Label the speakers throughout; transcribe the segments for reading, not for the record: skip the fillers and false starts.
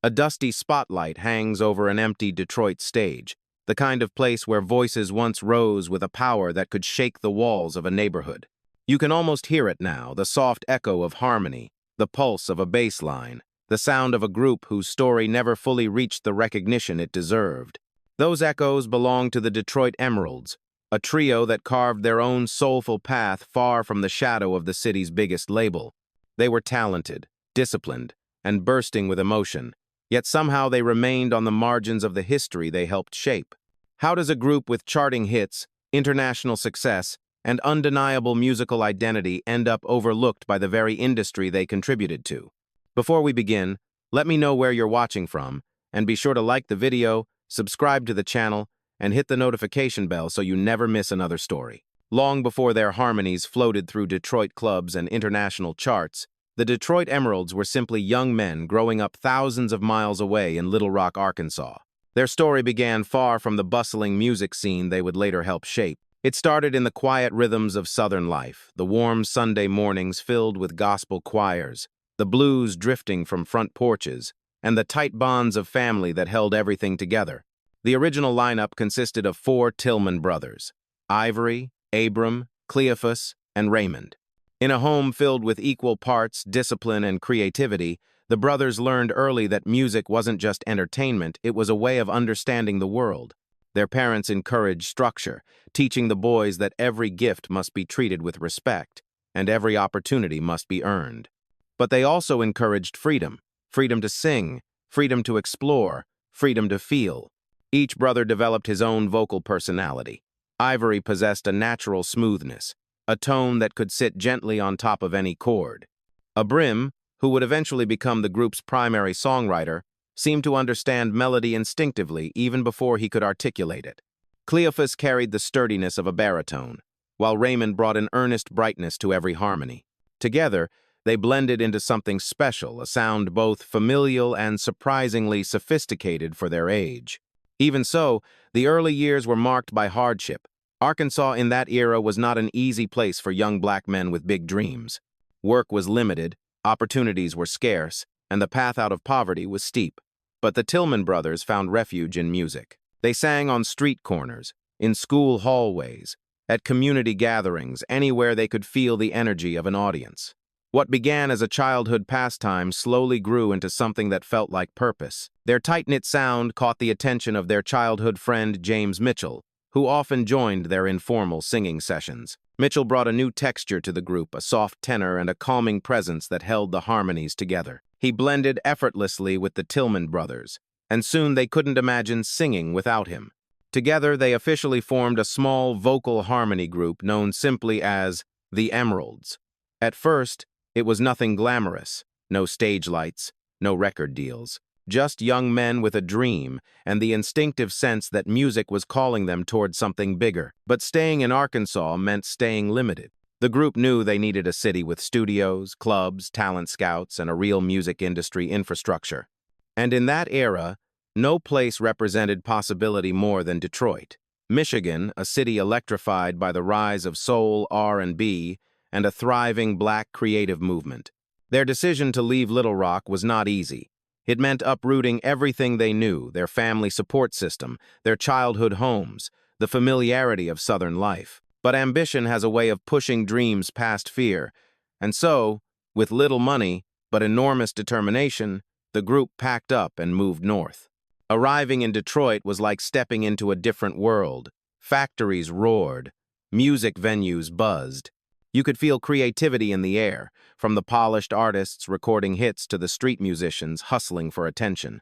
Speaker 1: A dusty spotlight hangs over an empty Detroit stage, the kind of place where voices once rose with a power that could shake the walls of a neighborhood. You can almost hear it now, the soft echo of harmony, the pulse of a bass line, the sound of a group whose story never fully reached the recognition it deserved. Those echoes belong to the Detroit Emeralds, a trio that carved their own soulful path far from the shadow of the city's biggest label. They were talented, disciplined, and bursting with emotion, yet somehow they remained on the margins of the history they helped shape. How does a group with charting hits, international success, and undeniable musical identity end up overlooked by the very industry they contributed to? Before we begin, let me know where you're watching from, and be sure to like the video, subscribe to the channel, and hit the notification bell so you never miss another story. Long before their harmonies floated through Detroit clubs and international charts, the Detroit Emeralds were simply young men growing up thousands of miles away in Little Rock, Arkansas. Their story began far from the bustling music scene they would later help shape. It started in the quiet rhythms of Southern life, the warm Sunday mornings filled with gospel choirs, the blues drifting from front porches, and the tight bonds of family that held everything together. The original lineup consisted of 4 Tillman brothers: Ivory, Abram, Cleophas, and Raymond. In a home filled with equal parts, discipline, and creativity, the brothers learned early that music wasn't just entertainment, it was a way of understanding the world. Their parents encouraged structure, teaching the boys that every gift must be treated with respect, and every opportunity must be earned. But they also encouraged freedom, freedom to sing, freedom to explore, freedom to feel. Each brother developed his own vocal personality. Ivory possessed a natural smoothness, a tone that could sit gently on top of any chord. Abram, who would eventually become the group's primary songwriter, seemed to understand melody instinctively even before he could articulate it. Cleophas carried the sturdiness of a baritone, while Raymond brought an earnest brightness to every harmony. Together, they blended into something special, a sound both familial and surprisingly sophisticated for their age. Even so, the early years were marked by hardship. Arkansas in that era was not an easy place for young black men with big dreams. Work was limited, opportunities were scarce, and the path out of poverty was steep. But the Tillman brothers found refuge in music. They sang on street corners, in school hallways, at community gatherings, anywhere they could feel the energy of an audience. What began as a childhood pastime slowly grew into something that felt like purpose. Their tight-knit sound caught the attention of their childhood friend James Mitchell, who often joined their informal singing sessions. Mitchell brought a new texture to the group, a soft tenor and a calming presence that held the harmonies together. He blended effortlessly with the Tillman brothers, and soon they couldn't imagine singing without him. Together, they officially formed a small vocal harmony group known simply as the Emeralds. At first, it was nothing glamorous, no stage lights, no record deals, just young men with a dream and the instinctive sense that music was calling them toward something bigger. But staying in Arkansas meant staying limited. The group knew they needed a city with studios, clubs, talent scouts, and a real music industry infrastructure. And in that era, no place represented possibility more than Detroit. Michigan, a city electrified by the rise of soul, R&B, and a thriving black creative movement. Their decision to leave Little Rock was not easy. It meant uprooting everything they knew, their family support system, their childhood homes, the familiarity of Southern life. But ambition has a way of pushing dreams past fear, and so, with little money but enormous determination, the group packed up and moved north. Arriving in Detroit was like stepping into a different world. Factories roared, music venues buzzed. You could feel creativity in the air, from the polished artists recording hits to the street musicians hustling for attention.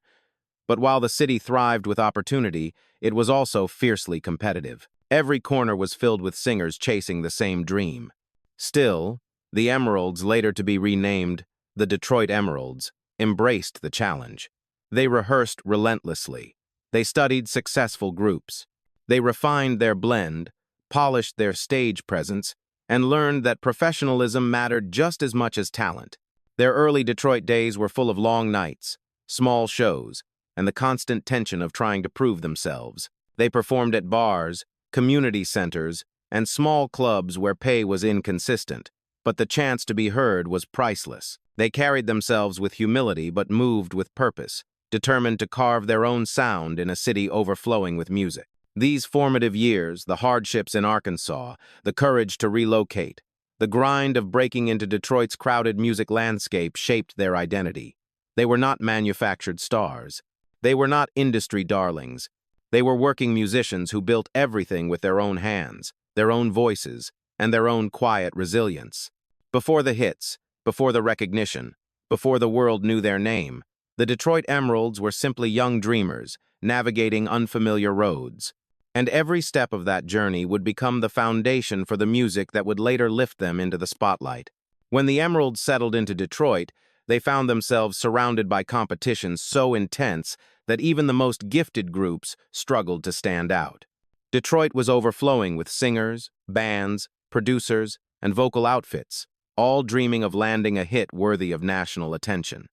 Speaker 1: But while the city thrived with opportunity, it was also fiercely competitive. Every corner was filled with singers chasing the same dream. Still, the Emeralds, later to be renamed the Detroit Emeralds, embraced the challenge. They rehearsed relentlessly. They studied successful groups. They refined their blend, polished their stage presence, and learned that professionalism mattered just as much as talent. Their early Detroit days were full of long nights, small shows, and the constant tension of trying to prove themselves. They performed at bars, community centers, and small clubs where pay was inconsistent, but the chance to be heard was priceless. They carried themselves with humility but moved with purpose, determined to carve their own sound in a city overflowing with music. These formative years, the hardships in Arkansas, the courage to relocate, the grind of breaking into Detroit's crowded music landscape shaped their identity. They were not manufactured stars. They were not industry darlings. They were working musicians who built everything with their own hands, their own voices, and their own quiet resilience. Before the hits, before the recognition, before the world knew their name, the Detroit Emeralds were simply young dreamers, navigating unfamiliar roads. And every step of that journey would become the foundation for the music that would later lift them into the spotlight. When the Emeralds settled into Detroit, they found themselves surrounded by competition so intense that even the most gifted groups struggled to stand out. Detroit was overflowing with singers, bands, producers, and vocal outfits, all dreaming of landing a hit worthy of national attention.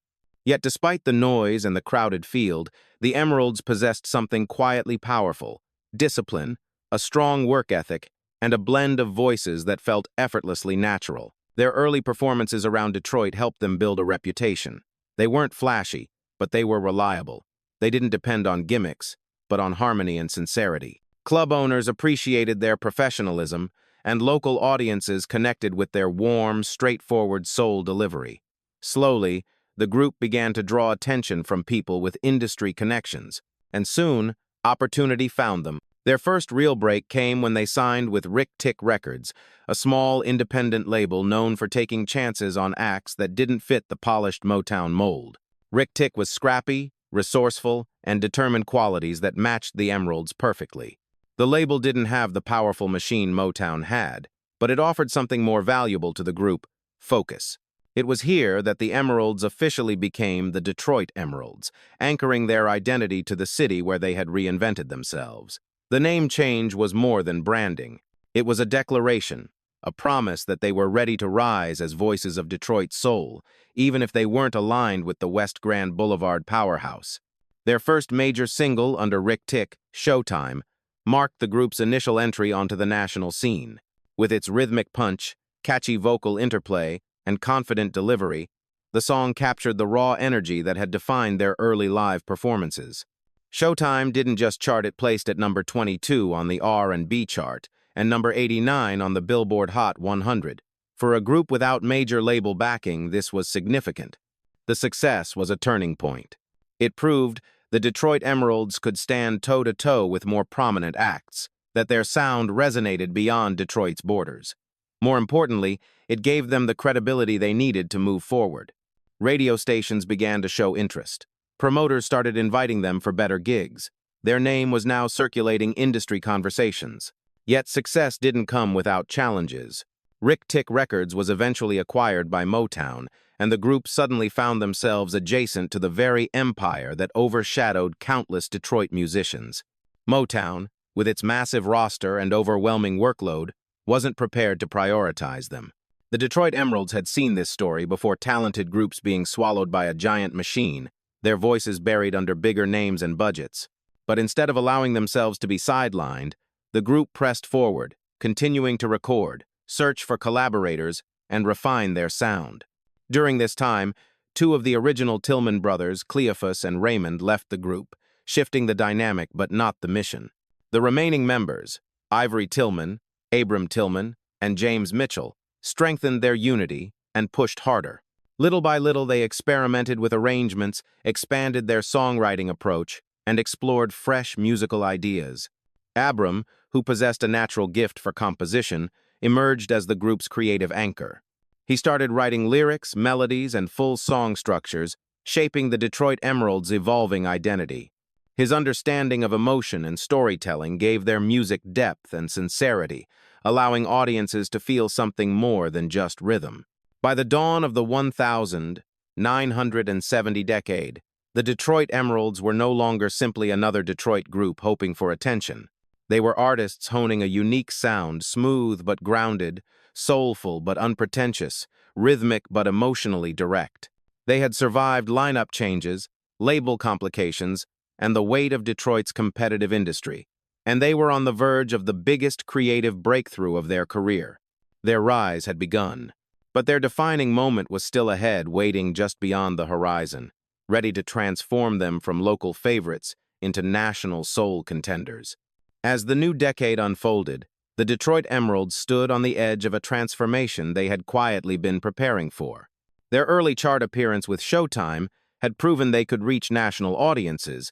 Speaker 1: Yet despite the noise and the crowded field, the Emeralds possessed something quietly powerful: discipline, a strong work ethic, and a blend of voices that felt effortlessly natural. Their early performances around Detroit helped them build a reputation. They weren't flashy, but they were reliable. They didn't depend on gimmicks, but on harmony and sincerity. Club owners appreciated their professionalism, and local audiences connected with their warm, straightforward soul delivery. Slowly, the group began to draw attention from people with industry connections, and soon, opportunity found them. Their first real break came when they signed with Rick Tick Records, a small independent label known for taking chances on acts that didn't fit the polished Motown mold. Rick Tick was scrappy, resourceful, and determined, qualities that matched the Emeralds perfectly. The label didn't have the powerful machine Motown had, but it offered something more valuable to the group: focus. It was here that the Emeralds officially became the Detroit Emeralds, anchoring their identity to the city where they had reinvented themselves. The name change was more than branding. It was a declaration, a promise that they were ready to rise as voices of Detroit's soul, even if they weren't aligned with the West Grand Boulevard powerhouse. Their first major single under Rick Tick, "Showtime," marked the group's initial entry onto the national scene. With its rhythmic punch, catchy vocal interplay, and confident delivery, the song captured the raw energy that had defined their early live performances. Showtime didn't just chart, it placed at number 22 on the R&B chart and number 89 on the Billboard Hot 100. For a group without major label backing, this was significant. The success was a turning point. It proved the Detroit Emeralds could stand toe-to-toe with more prominent acts, that their sound resonated beyond Detroit's borders. More importantly, it gave them the credibility they needed to move forward. Radio stations began to show interest. Promoters started inviting them for better gigs. Their name was now circulating industry conversations. Yet success didn't come without challenges. Rick Tick Records was eventually acquired by Motown, and the group suddenly found themselves adjacent to the very empire that overshadowed countless Detroit musicians. Motown, with its massive roster and overwhelming workload, wasn't prepared to prioritize them. The Detroit Emeralds had seen this story before: talented groups being swallowed by a giant machine, their voices buried under bigger names and budgets. But instead of allowing themselves to be sidelined, the group pressed forward, continuing to record, search for collaborators, and refine their sound. During this time, two of the original Tillman brothers, Cleophas and Raymond, left the group, shifting the dynamic but not the mission. The remaining members, Ivory Tillman, Abram Tillman, and James Mitchell, strengthened their unity and pushed harder. Little by little, they experimented with arrangements, expanded their songwriting approach, and explored fresh musical ideas. Abram, who possessed a natural gift for composition, emerged as the group's creative anchor. He started writing lyrics, melodies, and full song structures, shaping the Detroit Emeralds' evolving identity. His understanding of emotion and storytelling gave their music depth and sincerity, allowing audiences to feel something more than just rhythm. By the dawn of the 1970 decade, the Detroit Emeralds were no longer simply another Detroit group hoping for attention. They were artists honing a unique sound, smooth but grounded, soulful but unpretentious, rhythmic but emotionally direct. They had survived lineup changes, label complications, and the weight of Detroit's competitive industry, and they were on the verge of the biggest creative breakthrough of their career. Their rise had begun, but their defining moment was still ahead, waiting just beyond the horizon. ready to transform them from local favorites into national soul contenders. As the new decade unfolded, the Detroit Emeralds stood on the edge of a transformation they had quietly been preparing for. Their early chart appearance with Showtime had proven they could reach national audiences,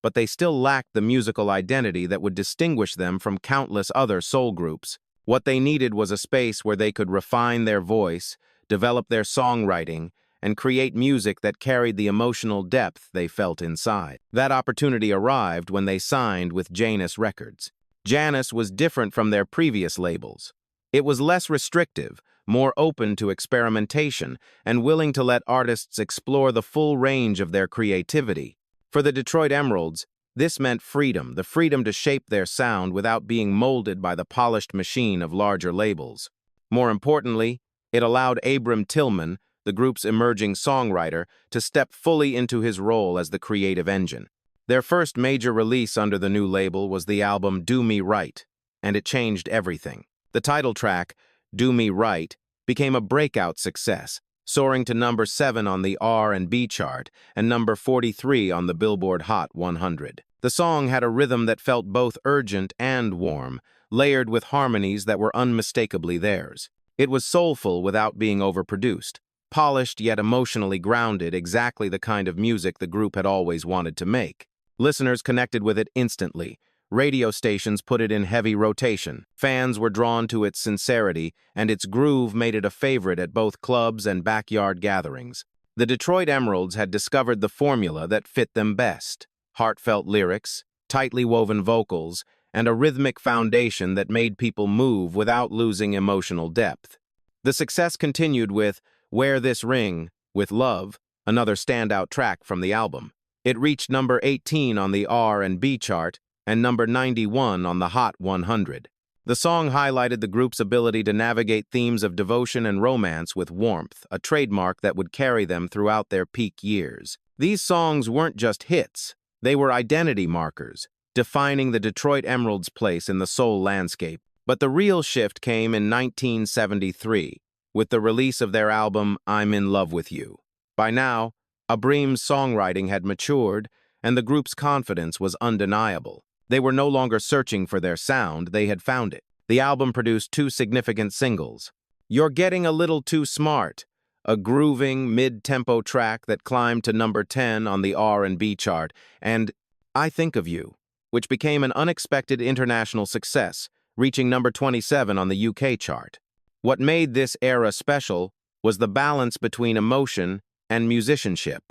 Speaker 1: but they still lacked the musical identity that would distinguish them from countless other soul groups. What they needed was a space where they could refine their voice, develop their songwriting, and create music that carried the emotional depth they felt inside. That opportunity arrived when they signed with Janus Records. Janus was different from their previous labels. It was less restrictive, more open to experimentation, and willing to let artists explore the full range of their creativity. For the Detroit Emeralds, this meant freedom, the freedom to shape their sound without being molded by the polished machine of larger labels. More importantly, it allowed Abram Tillman, the group's emerging songwriter, to step fully into his role as the creative engine. Their first major release under the new label was the album Do Me Right, and it changed everything. The title track, Do Me Right, became a breakout success, soaring to number 7 on the R&B chart and number 43 on the Billboard Hot 100. The song had a rhythm that felt both urgent and warm, layered with harmonies that were unmistakably theirs. It was soulful without being overproduced, polished yet emotionally grounded, exactly the kind of music the group had always wanted to make. Listeners connected with it instantly. Radio stations put it in heavy rotation. Fans were drawn to its sincerity, and its groove made it a favorite at both clubs and backyard gatherings. The Detroit Emeralds had discovered the formula that fit them best: heartfelt lyrics, tightly woven vocals, and a rhythmic foundation that made people move without losing emotional depth. The success continued with Wear This Ring, with Love, another standout track from the album. It reached number 18 on the R&B chart and number 91 on the Hot 100. The song highlighted the group's ability to navigate themes of devotion and romance with warmth, a trademark that would carry them throughout their peak years. These songs weren't just hits, they were identity markers, defining the Detroit Emeralds' place in the soul landscape. But the real shift came in 1973, with the release of their album I'm in Love with You. By now, Abram's songwriting had matured, and the group's confidence was undeniable. They were no longer searching for their sound, they had found it. The album produced 2 significant singles. You're Getting a Little Too Smart, a grooving, mid-tempo track that climbed to number 10 on the R&B chart, and I Think of You, which became an unexpected international success, reaching number 27 on the UK chart. What made this era special was the balance between emotion and musicianship.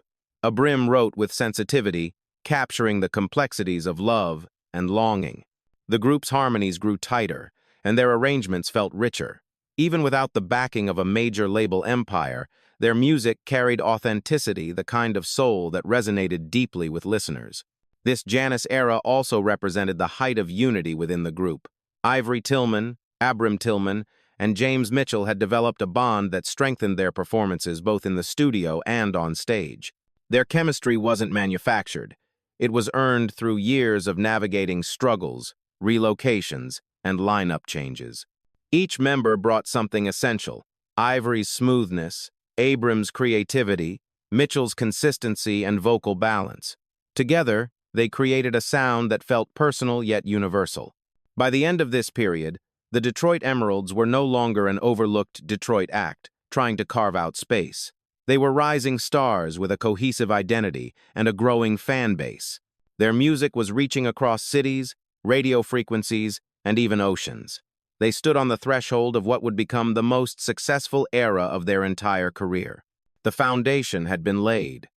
Speaker 1: Abram wrote with sensitivity, capturing the complexities of love and longing. The group's harmonies grew tighter, and their arrangements felt richer. Even without the backing of a major label empire, their music carried authenticity, the kind of soul that resonated deeply with listeners. This Janus era also represented the height of unity within the group. Ivory Tillman, Abram Tillman, and James Mitchell had developed a bond that strengthened their performances both in the studio and on stage. Their chemistry wasn't manufactured. It was earned through years of navigating struggles, relocations, and lineup changes. Each member brought something essential: Ivory's smoothness, Abram's creativity, Mitchell's consistency and vocal balance. Together, they created a sound that felt personal yet universal. By the end of this period, the Detroit Emeralds were no longer an overlooked Detroit act, trying to carve out space. They were rising stars with a cohesive identity and a growing fan base. Their music was reaching across cities, radio frequencies, and even oceans. They stood on the threshold of what would become the most successful era of their entire career. The foundation had been laid.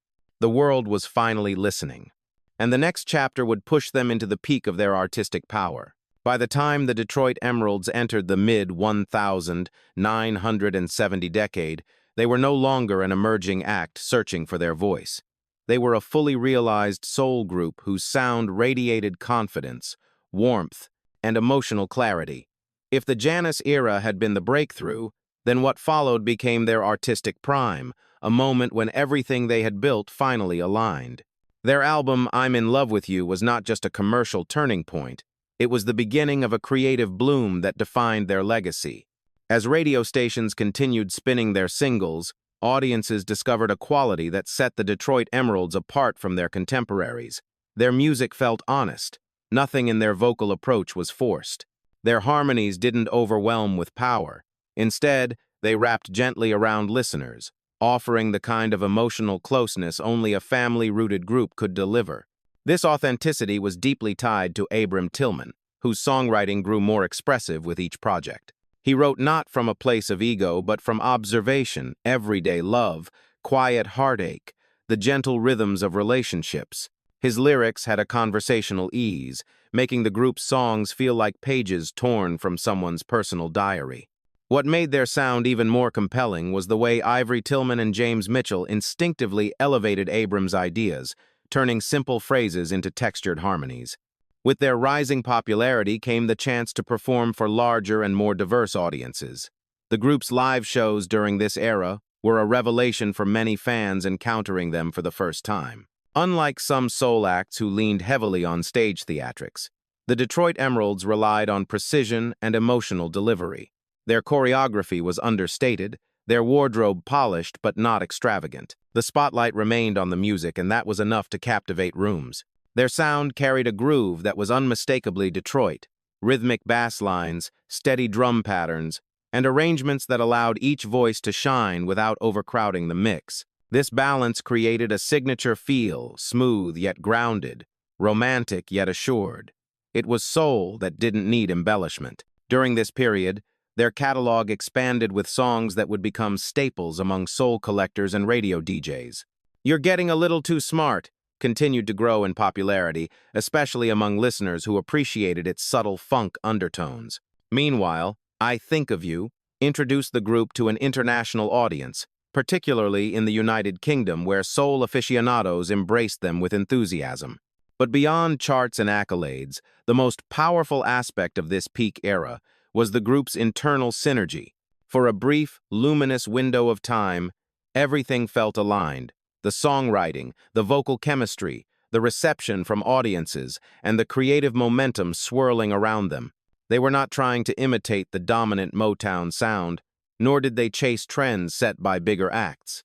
Speaker 1: The world was finally listening. And the next chapter would push them into the peak of their artistic power. By the time the Detroit Emeralds entered the mid-1970 decade, they were no longer an emerging act searching for their voice. They were a fully realized soul group whose sound radiated confidence, warmth, and emotional clarity. If the Janus era had been the breakthrough, then what followed became their artistic prime, a moment when everything they had built finally aligned. Their album I'm in Love with You was not just a commercial turning point. It was the beginning of a creative bloom that defined their legacy. As radio stations continued spinning their singles, audiences discovered a quality that set the Detroit Emeralds apart from their contemporaries. Their music felt honest. Nothing in their vocal approach was forced. Their harmonies didn't overwhelm with power. Instead, they wrapped gently around listeners, offering the kind of emotional closeness only a family-rooted group could deliver. This authenticity was deeply tied to Abram Tillman, whose songwriting grew more expressive with each project. He wrote not from a place of ego, but from observation, everyday love, quiet heartache, the gentle rhythms of relationships. His lyrics had a conversational ease, making the group's songs feel like pages torn from someone's personal diary. What made their sound even more compelling was the way Ivory Tillman and James Mitchell instinctively elevated Abram's ideas, turning simple phrases into textured harmonies. With their rising popularity came the chance to perform for larger and more diverse audiences. The group's live shows during this era were a revelation for many fans encountering them for the first time. Unlike some soul acts who leaned heavily on stage theatrics, the Detroit Emeralds relied on precision and emotional delivery. Their choreography was understated, their wardrobe polished but not extravagant. The spotlight remained on the music, and that was enough to captivate rooms. Their sound carried a groove that was unmistakably Detroit, rhythmic bass lines, steady drum patterns, and arrangements that allowed each voice to shine without overcrowding the mix. This balance created a signature feel, smooth yet grounded, romantic yet assured. It was soul that didn't need embellishment. During this period, their catalog expanded with songs that would become staples among soul collectors and radio DJs. "You're Getting a Little Too Smart" continued to grow in popularity, especially among listeners who appreciated its subtle funk undertones. Meanwhile, "I Think of You" introduced the group to an international audience, particularly in the United Kingdom, where soul aficionados embraced them with enthusiasm. But beyond charts and accolades, the most powerful aspect of this peak era was the group's internal synergy. For a brief, luminous window of time, everything felt aligned. The songwriting, the vocal chemistry, the reception from audiences, and the creative momentum swirling around them. They were not trying to imitate the dominant Motown sound, nor did they chase trends set by bigger acts.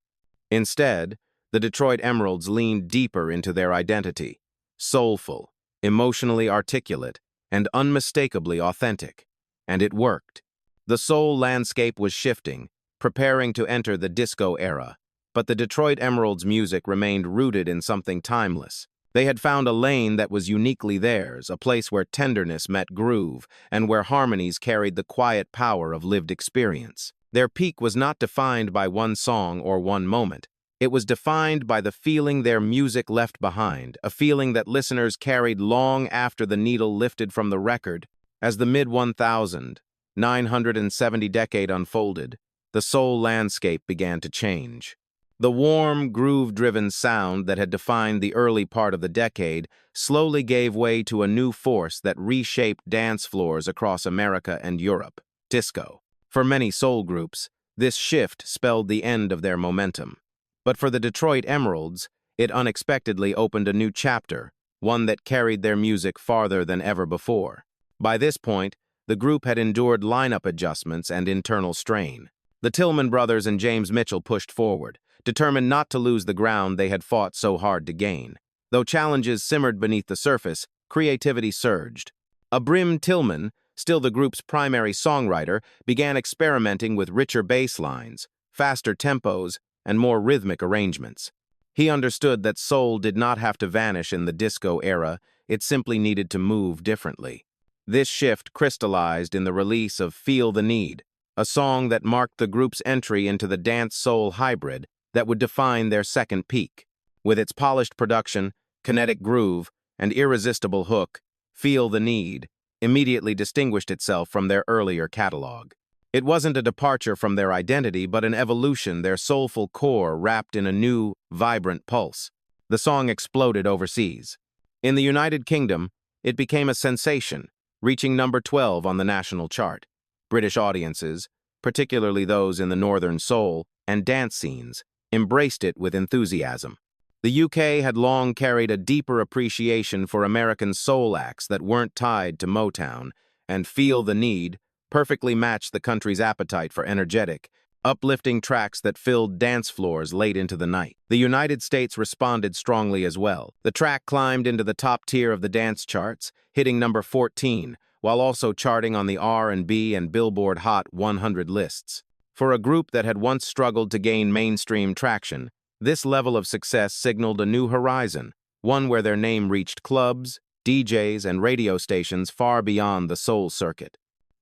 Speaker 1: Instead, the Detroit Emeralds leaned deeper into their identity, soulful, emotionally articulate, and unmistakably authentic. And it worked. The soul landscape was shifting, preparing to enter the disco era, but the Detroit Emeralds' music remained rooted in something timeless. They had found a lane that was uniquely theirs, a place where tenderness met groove, and where harmonies carried the quiet power of lived experience. Their peak was not defined by one song or one moment. It was defined by the feeling their music left behind, a feeling that listeners carried long after the needle lifted from the record. As the mid-1970 decade unfolded, the soul landscape began to change. The warm, groove-driven sound that had defined the early part of the decade slowly gave way to a new force that reshaped dance floors across America and Europe: disco. For many soul groups, this shift spelled the end of their momentum. But for the Detroit Emeralds, it unexpectedly opened a new chapter, one that carried their music farther than ever before. By this point, the group had endured lineup adjustments and internal strain. The Tillman brothers and James Mitchell pushed forward, determined not to lose the ground they had fought so hard to gain. Though challenges simmered beneath the surface, creativity surged. Abram Tillman, still the group's primary songwriter, began experimenting with richer bass lines, faster tempos, and more rhythmic arrangements. He understood that soul did not have to vanish in the disco era, it simply needed to move differently. This shift crystallized in the release of "Feel the Need," a song that marked the group's entry into the dance-soul hybrid that would define their second peak. With its polished production, kinetic groove, and irresistible hook, "Feel the Need" immediately distinguished itself from their earlier catalog. It wasn't a departure from their identity, but an evolution, their soulful core wrapped in a new, vibrant pulse. The song exploded overseas. In the United Kingdom, it became a sensation, reaching number 12 on the national chart. British audiences, particularly those in the northern soul and dance scenes, embraced it with enthusiasm. The UK had long carried a deeper appreciation for American soul acts that weren't tied to Motown, and "Feel the Need" perfectly matched the country's appetite for energetic, uplifting tracks that filled dance floors late into the night. The United States responded strongly as well. The track climbed into the top tier of the dance charts, hitting number 14, while also charting on the R&B and Billboard Hot 100 lists. For a group that had once struggled to gain mainstream traction, this level of success signaled a new horizon, one where their name reached clubs, DJs, and radio stations far beyond the soul circuit.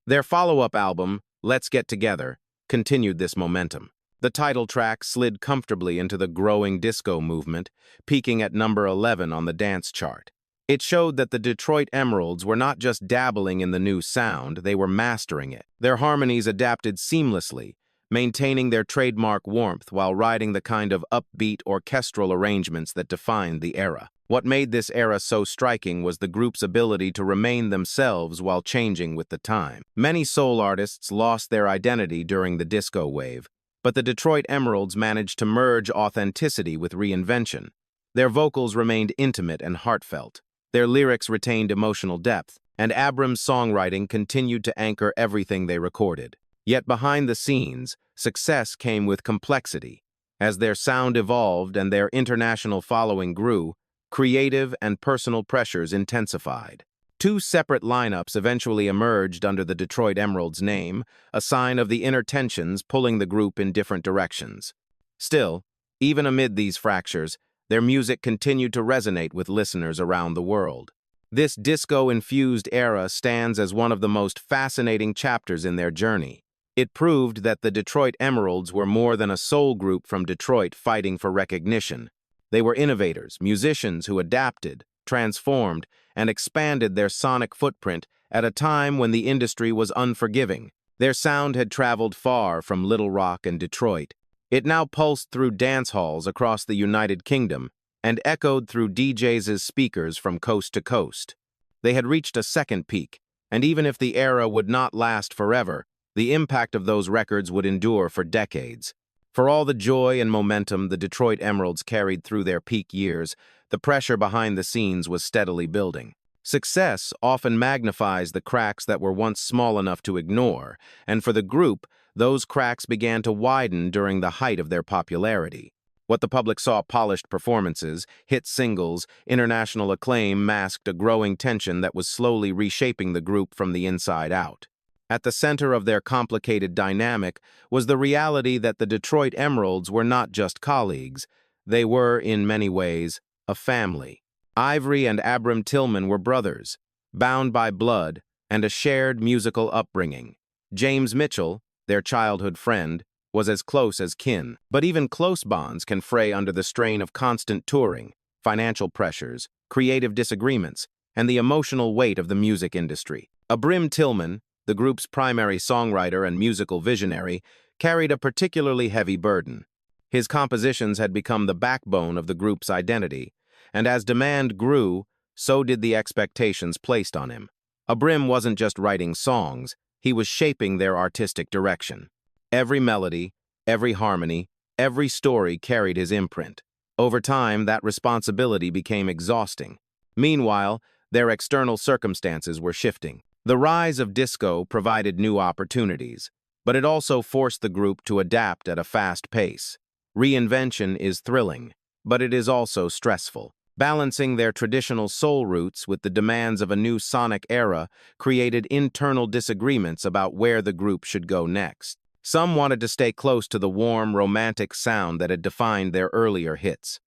Speaker 1: Their follow-up album, Let's Get Together, continued this momentum. The title track slid comfortably into the growing disco movement, peaking at number 11 on the dance chart. It showed that the Detroit Emeralds were not just dabbling in the new sound, they were mastering it. Their harmonies adapted seamlessly, maintaining their trademark warmth while riding the kind of upbeat orchestral arrangements that defined the era. What made this era so striking was the group's ability to remain themselves while changing with the time. Many soul artists lost their identity during the disco wave, but the Detroit Emeralds managed to merge authenticity with reinvention. Their vocals remained intimate and heartfelt. Their lyrics retained emotional depth, and Abram's songwriting continued to anchor everything they recorded. Yet behind the scenes, success came with complexity. As their sound evolved and their international following grew, creative and personal pressures intensified. Two separate lineups eventually emerged under the Detroit Emeralds name, a sign of the inner tensions pulling the group in different directions. Still, even amid these fractures, their music continued to resonate with listeners around the world. This disco-infused era stands as one of the most fascinating chapters in their journey. It proved that the Detroit Emeralds were more than a soul group from Detroit fighting for recognition. They were innovators, musicians who adapted, transformed, and expanded their sonic footprint at a time when the industry was unforgiving. Their sound had traveled far from Little Rock and Detroit. It now pulsed through dance halls across the United Kingdom and echoed through DJs' speakers from coast to coast. They had reached a second peak, and even if the era would not last forever, the impact of those records would endure for decades. For all the joy and momentum the Detroit Emeralds carried through their peak years, the pressure behind the scenes was steadily building. Success often magnifies the cracks that were once small enough to ignore, and for the group, those cracks began to widen during the height of their popularity. What the public saw polished performances, hit singles, international acclaim masked a growing tension that was slowly reshaping the group from the inside out. At the center of their complicated dynamic was the reality that the Detroit Emeralds were not just colleagues. They were, in many ways, a family. Ivory and Abram Tillman were brothers, bound by blood and a shared musical upbringing. James Mitchell, their childhood friend, was as close as kin. But even close bonds can fray under the strain of constant touring, financial pressures, creative disagreements, and the emotional weight of the music industry. Abram Tillman, the group's primary songwriter and musical visionary, carried a particularly heavy burden. His compositions had become the backbone of the group's identity, and as demand grew, so did the expectations placed on him. Abram wasn't just writing songs, he was shaping their artistic direction. Every melody, every harmony, every story carried his imprint. Over time, that responsibility became exhausting. Meanwhile, their external circumstances were shifting. The rise of disco provided new opportunities, but it also forced the group to adapt at a fast pace. Reinvention is thrilling, but it is also stressful. Balancing their traditional soul roots with the demands of a new sonic era created internal disagreements about where the group should go next. Some wanted to stay close to the warm, romantic sound that had defined their earlier hits.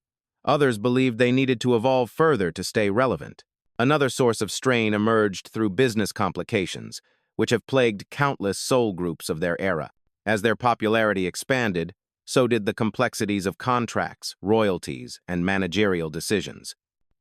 Speaker 1: Others believed they needed to evolve further to stay relevant. Another source of strain emerged through business complications, which have plagued countless soul groups of their era. As their popularity expanded, so did the complexities of contracts, royalties, and managerial decisions.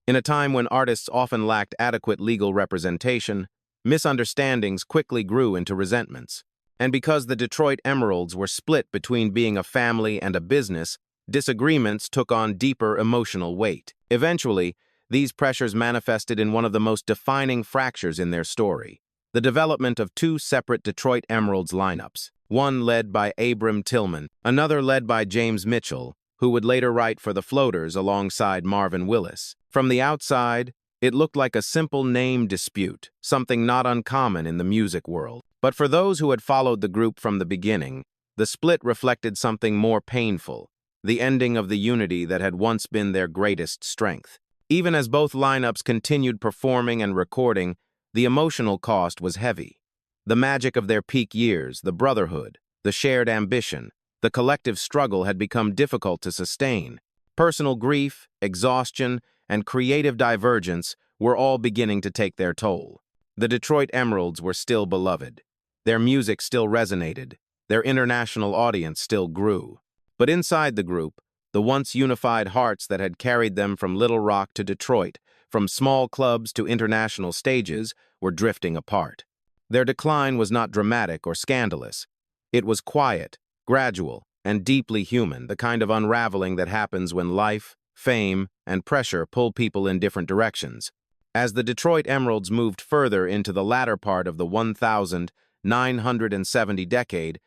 Speaker 1: In a time when artists often lacked adequate legal representation, misunderstandings quickly grew into resentments. And because the Detroit Emeralds were split between being a family and a business, disagreements took on deeper emotional weight. Eventually, these pressures manifested in one of the most defining fractures in their story: the development of two separate Detroit Emeralds lineups, one led by Abram Tillman, another led by James Mitchell, who would later write for the Floaters alongside Marvin Willis. From the outside, it looked like a simple name dispute, something not uncommon in the music world. But for those who had followed the group from the beginning, The split reflected something more painful, the ending of the unity that had once been their greatest strength. Even as both lineups continued performing and recording, the emotional cost was heavy. The magic of their peak years, the brotherhood, the shared ambition, the collective struggle had become difficult to sustain. Personal grief, exhaustion, and creative divergence were all beginning to take their toll. The Detroit Emeralds were still beloved. Their music still resonated. Their international audience still grew. But inside the group, the once unified hearts that had carried them from Little Rock to Detroit, from small clubs to international stages, were drifting apart. Their decline was not dramatic or scandalous. It was quiet, gradual, and deeply human, the kind of unraveling that happens when life, fame, and pressure pull people in different directions. As the Detroit Emeralds moved further into the latter part of the 1970 decade,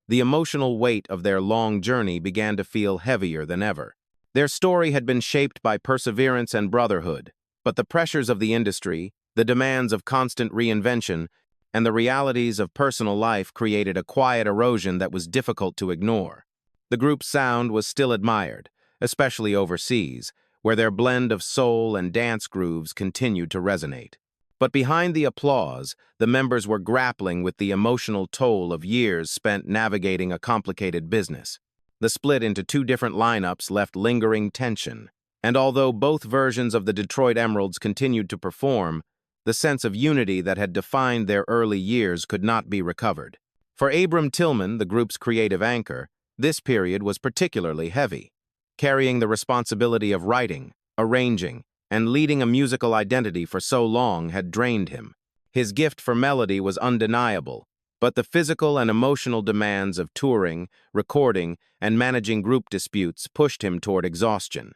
Speaker 1: the emotional weight of their long journey began to feel heavier than ever. Their story had been shaped by perseverance and brotherhood, but the pressures of the industry, the demands of constant reinvention, and the realities of personal life created a quiet erosion that was difficult to ignore. The group's sound was still admired, especially overseas, where their blend of soul and dance grooves continued to resonate. But behind the applause, the members were grappling with the emotional toll of years spent navigating a complicated business. The split into two different lineups left lingering tension, and although both versions of the Detroit Emeralds continued to perform, the sense of unity that had defined their early years could not be recovered. For Abram Tillman, the group's creative anchor, this period was particularly heavy. Carrying the responsibility of writing, arranging, and leading a musical identity for so long had drained him. His gift for melody was undeniable, but the physical and emotional demands of touring, recording, and managing group disputes pushed him toward exhaustion.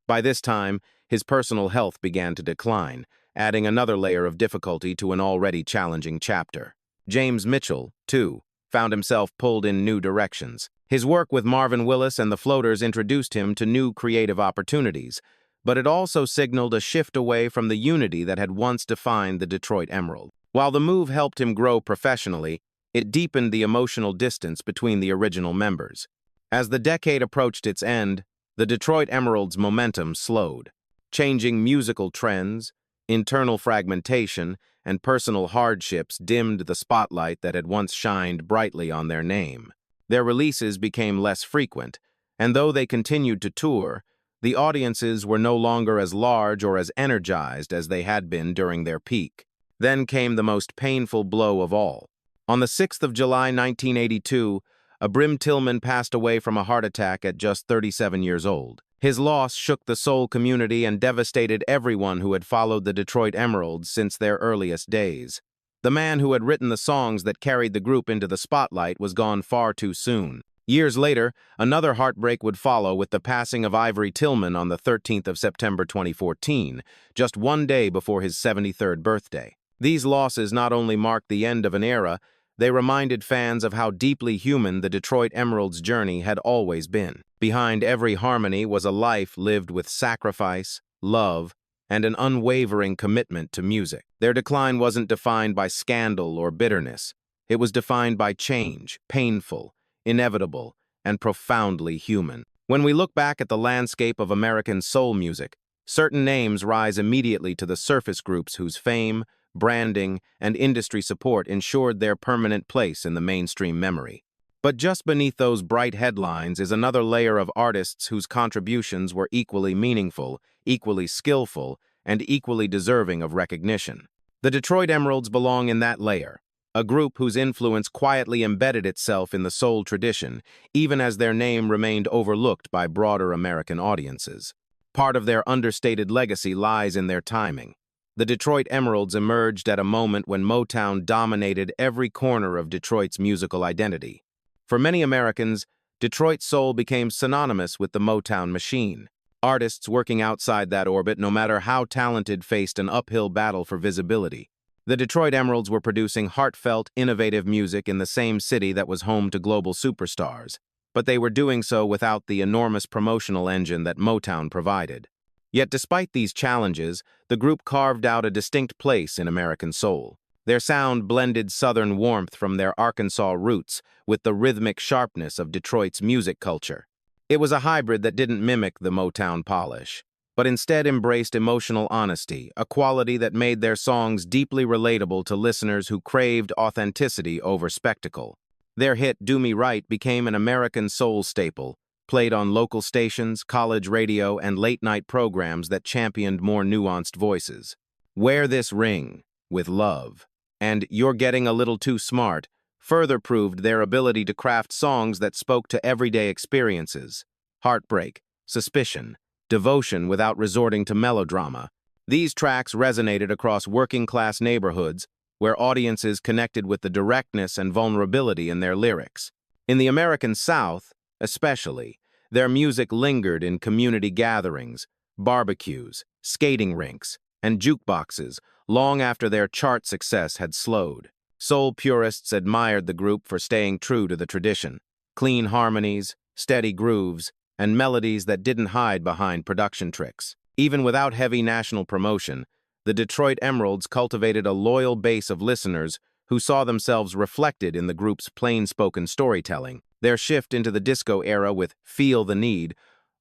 Speaker 1: By this time, his personal health began to decline, adding another layer of difficulty to an already challenging chapter. James Mitchell, too, found himself pulled in new directions. His work with Marvin Willis and the Floaters introduced him to new creative opportunities, but it also signaled a shift away from the unity that had once defined the Detroit Emerald. While the move helped him grow professionally, it deepened the emotional distance between the original members. As the decade approached its end, the Detroit Emeralds' momentum slowed. Changing musical trends, internal fragmentation, and personal hardships dimmed the spotlight that had once shined brightly on their name. Their releases became less frequent, and though they continued to tour, the audiences were no longer as large or as energized as they had been during their peak. Then came the most painful blow of all. On the 6th of July, 1982, Abram Tillman passed away from a heart attack at just 37 years old. His loss shook the soul community and devastated everyone who had followed the Detroit Emeralds since their earliest days. The man who had written the songs that carried the group into the spotlight was gone far too soon. Years later, another heartbreak would follow with the passing of Ivory Tillman on the 13th of September 2014, just one day before his 73rd birthday. These losses not only marked the end of an era, they reminded fans of how deeply human the Detroit Emeralds' journey had always been. Behind every harmony was a life lived with sacrifice, love, and an unwavering commitment to music. Their decline wasn't defined by scandal or bitterness. It was defined by change, painful, inevitable, and profoundly human. When we look back at the landscape of American soul music, certain names rise immediately to the surface groups whose fame, branding, and industry support ensured their permanent place in the mainstream memory. But just beneath those bright headlines is another layer of artists whose contributions were equally meaningful, equally skillful, and equally deserving of recognition. The Detroit Emeralds belong in that layer, a group whose influence quietly embedded itself in the soul tradition, even as their name remained overlooked by broader American audiences. Part of their understated legacy lies in their timing. The Detroit Emeralds emerged at a moment when Motown dominated every corner of Detroit's musical identity. For many Americans, Detroit soul became synonymous with the Motown machine. Artists working outside that orbit, no matter how talented, faced an uphill battle for visibility. The Detroit Emeralds were producing heartfelt, innovative music in the same city that was home to global superstars, but they were doing so without the enormous promotional engine that Motown provided. Yet despite these challenges, the group carved out a distinct place in American soul. Their sound blended Southern warmth from their Arkansas roots with the rhythmic sharpness of Detroit's music culture. It was a hybrid that didn't mimic the Motown polish, but instead embraced emotional honesty, a quality that made their songs deeply relatable to listeners who craved authenticity over spectacle. Their hit "Do Me Right" became an American soul staple, played on local stations, college radio, and late-night programs that championed more nuanced voices. "Wear This Ring" with Love and "You're Getting a Little Too Smart" further proved their ability to craft songs that spoke to everyday experiences: heartbreak, suspicion, devotion without resorting to melodrama. These tracks resonated across working-class neighborhoods where audiences connected with the directness and vulnerability in their lyrics. In the American South, especially, their music lingered in community gatherings, barbecues, skating rinks, and jukeboxes long after their chart success had slowed. Soul purists admired the group for staying true to the tradition: clean harmonies, steady grooves, and melodies that didn't hide behind production tricks. Even without heavy national promotion, the Detroit Emeralds cultivated a loyal base of listeners who saw themselves reflected in the group's plain-spoken storytelling. Their shift into the disco era with "Feel the Need"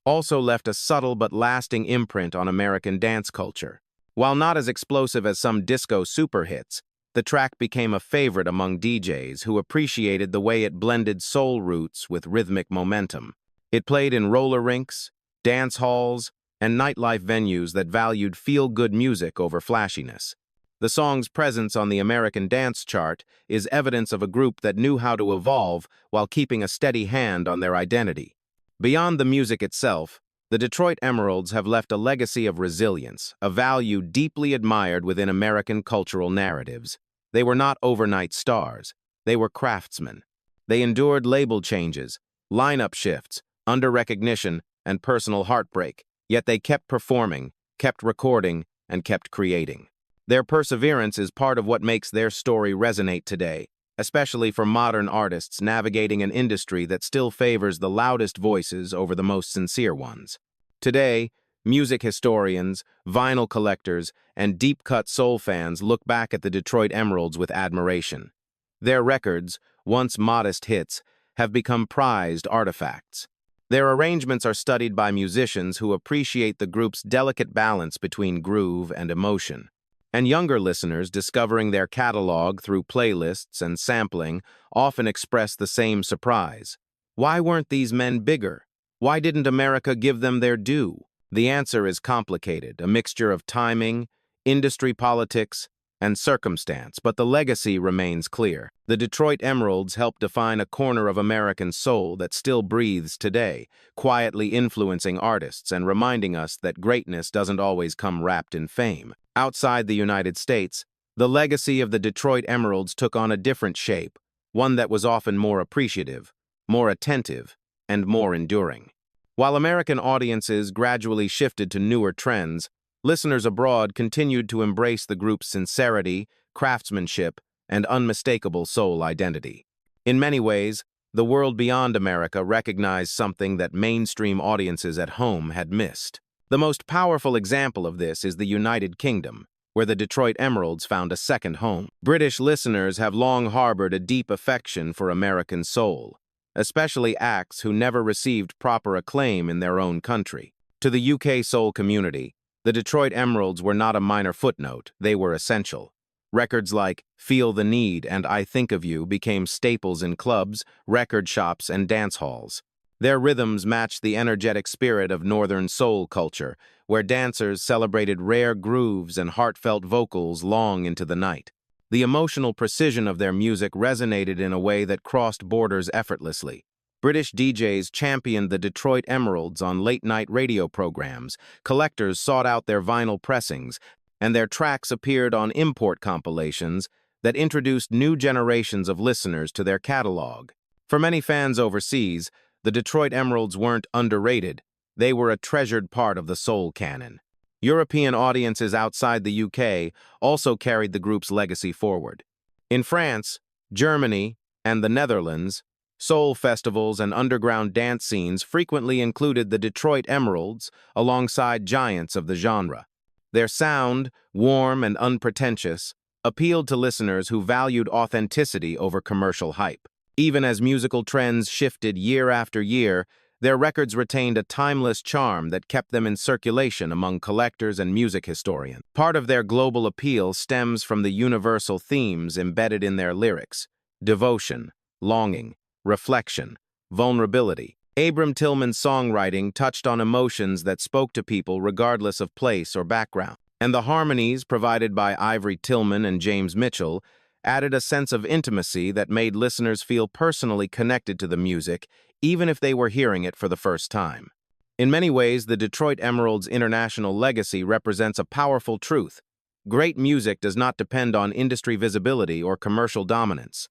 Speaker 1: also left a subtle but lasting imprint on American dance culture. While not as explosive as some disco superhits, the track became a favorite among DJs who appreciated the way it blended soul roots with rhythmic momentum. It played in roller rinks, dance halls, and nightlife venues that valued feel-good music over flashiness. The song's presence on the American dance chart is evidence of a group that knew how to evolve while keeping a steady hand on their identity. Beyond the music itself, the Detroit Emeralds have left a legacy of resilience, a value deeply admired within American cultural narratives. They were not overnight stars. They were craftsmen. They endured label changes, lineup shifts, under-recognition, and personal heartbreak, yet they kept performing, kept recording, and kept creating. Their perseverance is part of what makes their story resonate today, especially for modern artists navigating an industry that still favors the loudest voices over the most sincere ones. Today, music historians, vinyl collectors, and deep-cut soul fans look back at the Detroit Emeralds with admiration. Their records, once modest hits, have become prized artifacts. Their arrangements are studied by musicians who appreciate the group's delicate balance between groove and emotion. And younger listeners discovering their catalog through playlists and sampling often express the same surprise. Why weren't these men bigger? Why didn't America give them their due? The answer is complicated, a mixture of timing, industry politics, and circumstance, but the legacy remains clear. The Detroit Emeralds helped define a corner of American soul that still breathes today, quietly influencing artists and reminding us that greatness doesn't always come wrapped in fame. Outside the United States, the legacy of the Detroit Emeralds took on a different shape, one that was often more appreciative, more attentive, and more enduring. While American audiences gradually shifted to newer trends, listeners abroad continued to embrace the group's sincerity, craftsmanship, and unmistakable soul identity. In many ways, the world beyond America recognized something that mainstream audiences at home had missed. The most powerful example of this is the United Kingdom, where the Detroit Emeralds found a second home. British listeners have long harbored a deep affection for American soul, especially acts who never received proper acclaim in their own country. To the UK soul community, the Detroit Emeralds were not a minor footnote, they were essential. Records like "Feel the Need" and "I Think of You" became staples in clubs, record shops, and dance halls. Their rhythms matched the energetic spirit of Northern soul culture, where dancers celebrated rare grooves and heartfelt vocals long into the night. The emotional precision of their music resonated in a way that crossed borders effortlessly. British DJs championed the Detroit Emeralds on late-night radio programs, collectors sought out their vinyl pressings, and their tracks appeared on import compilations that introduced new generations of listeners to their catalog. For many fans overseas, the Detroit Emeralds weren't underrated, they were a treasured part of the soul canon. European audiences outside the UK also carried the group's legacy forward. In France, Germany, and the Netherlands, soul festivals and underground dance scenes frequently included the Detroit Emeralds alongside giants of the genre. Their sound, warm and unpretentious, appealed to listeners who valued authenticity over commercial hype. Even as musical trends shifted year after year, their records retained a timeless charm that kept them in circulation among collectors and music historians. Part of their global appeal stems from the universal themes embedded in their lyrics: devotion, longing, reflection, vulnerability. Abram Tillman's songwriting touched on emotions that spoke to people regardless of place or background. And the harmonies provided by Ivory Tillman and James Mitchell added a sense of intimacy that made listeners feel personally connected to the music, even if they were hearing it for the first time. In many ways, the Detroit Emerald's international legacy represents a powerful truth. Great music does not depend on industry visibility or commercial dominance.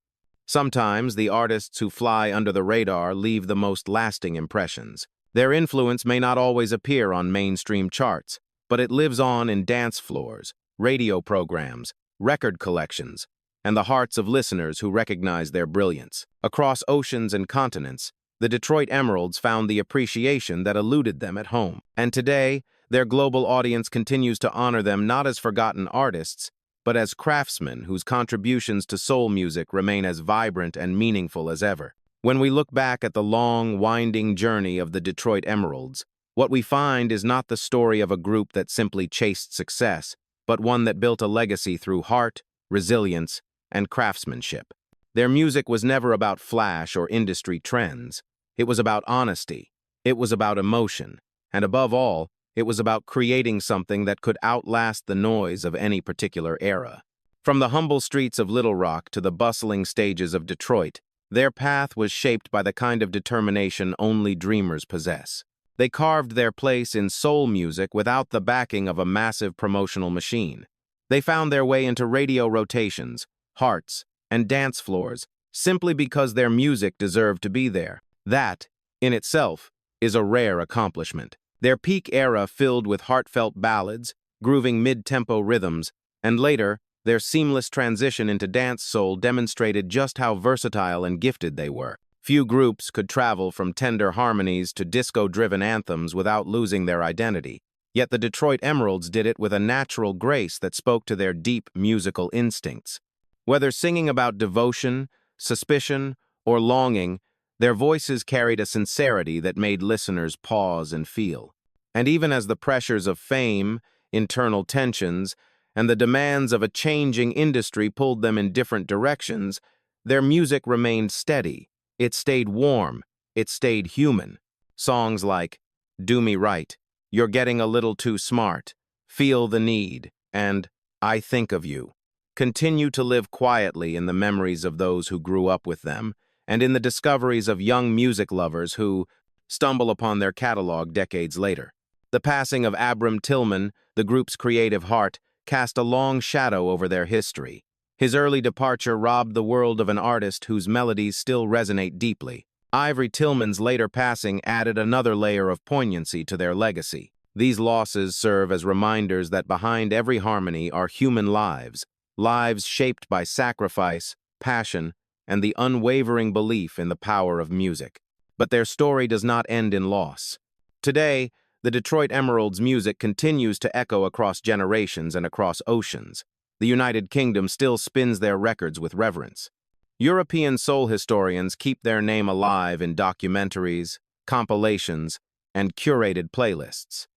Speaker 1: Sometimes, the artists who fly under the radar leave the most lasting impressions. Their influence may not always appear on mainstream charts, but it lives on in dance floors, radio programs, record collections, and the hearts of listeners who recognize their brilliance. Across oceans and continents, the Detroit Emeralds found the appreciation that eluded them at home. And today, their global audience continues to honor them not as forgotten artists, but as craftsmen whose contributions to soul music remain as vibrant and meaningful as ever. When we look back at the long, winding journey of the Detroit Emeralds, what we find is not the story of a group that simply chased success, but one that built a legacy through heart, resilience, and craftsmanship. Their music was never about flash or industry trends. It was about honesty. It was about emotion. And above all, it was about creating something that could outlast the noise of any particular era. From the humble streets of Little Rock to the bustling stages of Detroit, their path was shaped by the kind of determination only dreamers possess. They carved their place in soul music without the backing of a massive promotional machine. They found their way into radio rotations, hearts, and dance floors simply because their music deserved to be there. That, in itself, is a rare accomplishment. Their peak era filled with heartfelt ballads, grooving mid-tempo rhythms, and later, their seamless transition into dance soul demonstrated just how versatile and gifted they were. Few groups could travel from tender harmonies to disco-driven anthems without losing their identity. Yet the Detroit Emeralds did it with a natural grace that spoke to their deep musical instincts. Whether singing about devotion, suspicion, or longing, their voices carried a sincerity that made listeners pause and feel. And even as the pressures of fame, internal tensions, and the demands of a changing industry pulled them in different directions, their music remained steady. It stayed warm. It stayed human. Songs like "Do Me Right," "You're Getting a Little Too Smart," "Feel the Need," and "I Think of You" continue to live quietly in the memories of those who grew up with them, and in the discoveries of young music lovers who stumble upon their catalog decades later. The passing of Abram Tillman, the group's creative heart, cast a long shadow over their history. His early departure robbed the world of an artist whose melodies still resonate deeply. Ivory Tillman's later passing added another layer of poignancy to their legacy. These losses serve as reminders that behind every harmony are human lives, lives shaped by sacrifice, passion, and the unwavering belief in the power of music. But their story does not end in loss. Today, the Detroit Emeralds' music continues to echo across generations and across oceans. The United Kingdom still spins their records with reverence. European soul historians keep their name alive in documentaries, compilations, and curated playlists.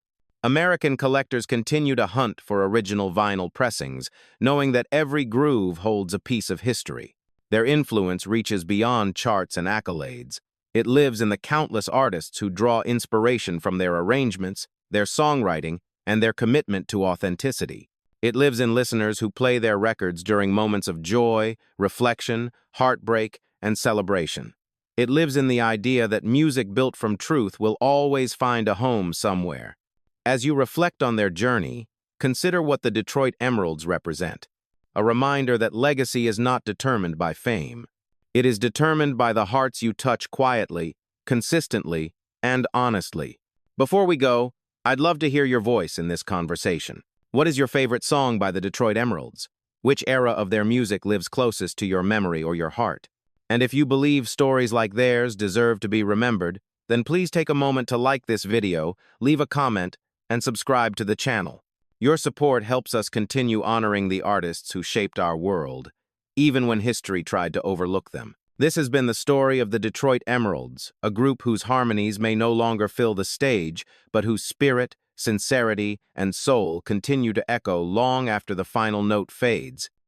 Speaker 1: American collectors continue to hunt for original vinyl pressings, knowing that every groove holds a piece of history. Their influence reaches beyond charts and accolades. It lives in the countless artists who draw inspiration from their arrangements, their songwriting, and their commitment to authenticity. It lives in listeners who play their records during moments of joy, reflection, heartbreak, and celebration. It lives in the idea that music built from truth will always find a home somewhere. As you reflect on their journey, consider what the Detroit Emeralds represent. A reminder that legacy is not determined by fame. It is determined by the hearts you touch quietly, consistently, and honestly. Before we go, I'd love to hear your voice in this conversation. What is your favorite song by the Detroit Emeralds? Which era of their music lives closest to your memory or your heart? And if you believe stories like theirs deserve to be remembered, then please take a moment to like this video, leave a comment, and subscribe to the channel. Your support helps us continue honoring the artists who shaped our world, even when history tried to overlook them. This has been the story of the Detroit Emeralds, a group whose harmonies may no longer fill the stage, but whose spirit, sincerity, and soul continue to echo long after the final note fades.